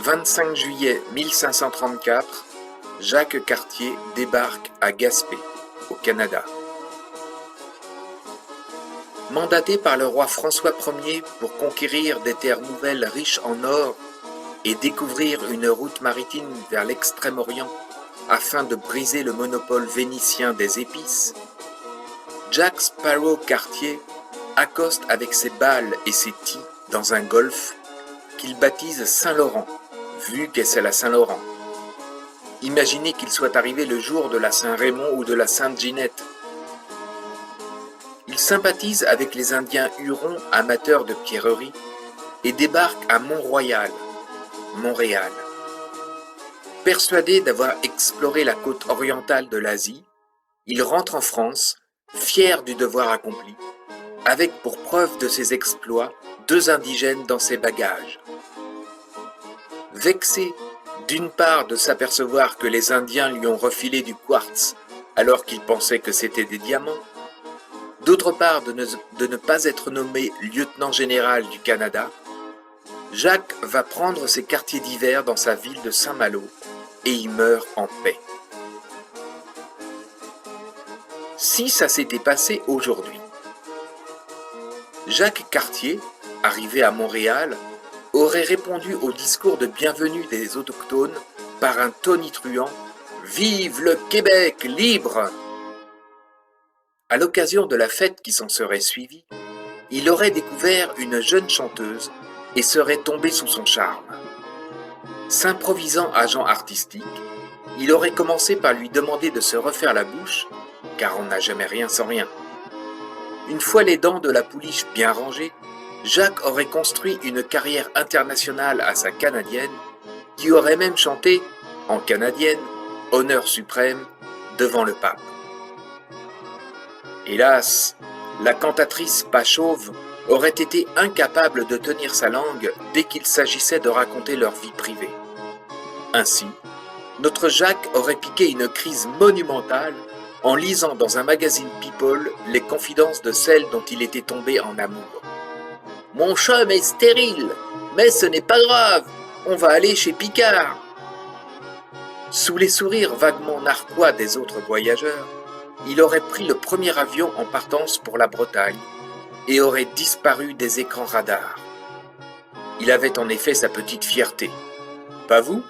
25 juillet 1534, Jacques Cartier débarque à Gaspé, au Canada. Mandaté par le roi François Ier pour conquérir des terres nouvelles riches en or et découvrir une route maritime vers l'Extrême-Orient afin de briser le monopole vénitien des épices, Jack Sparrow Cartier accoste avec ses balles et ses tis dans un golfe qu'il baptise Saint-Laurent, vu que c'est la Saint-Laurent. Imaginez qu'il soit arrivé le jour de la Saint-Raymond ou de la Sainte-Ginette. Il sympathise avec les Indiens Hurons amateurs de pierreries et débarque à Mont-Royal, Montréal. Persuadé d'avoir exploré la côte orientale de l'Asie, il rentre en France, fier du devoir accompli, avec pour preuve de ses exploits 2 indigènes dans ses bagages. Vexé d'une part de s'apercevoir que les Indiens lui ont refilé du quartz alors qu'il pensait que c'était des diamants, d'autre part de ne pas être nommé lieutenant général du Canada, Jacques va prendre ses quartiers d'hiver dans sa ville de Saint-Malo et y meurt en paix. Si ça s'était passé aujourd'hui, Jacques Cartier, arrivé à Montréal, aurait répondu au discours de bienvenue des autochtones par un tonitruant « Vive le Québec libre !» À l'occasion de la fête qui s'en serait suivie, il aurait découvert une jeune chanteuse et serait tombé sous son charme. S'improvisant agent artistique, il aurait commencé par lui demander de se refaire la bouche, car on n'a jamais rien sans rien. Une fois les dents de la pouliche bien rangées, Jacques aurait construit une carrière internationale à sa canadienne, qui aurait même chanté, en canadienne, honneur suprême, devant le pape. Hélas, la cantatrice pas chauve aurait été incapable de tenir sa langue dès qu'il s'agissait de raconter leur vie privée. Ainsi, notre Jacques aurait piqué une crise monumentale en lisant dans un magazine People les confidences de celle dont il était tombé en amour. « Mon chum est stérile, mais ce n'est pas grave, on va aller chez Picard. » Sous les sourires vaguement narquois des autres voyageurs, il aurait pris le premier avion en partance pour la Bretagne et aurait disparu des écrans radars. Il avait en effet sa petite fierté. Pas vous ?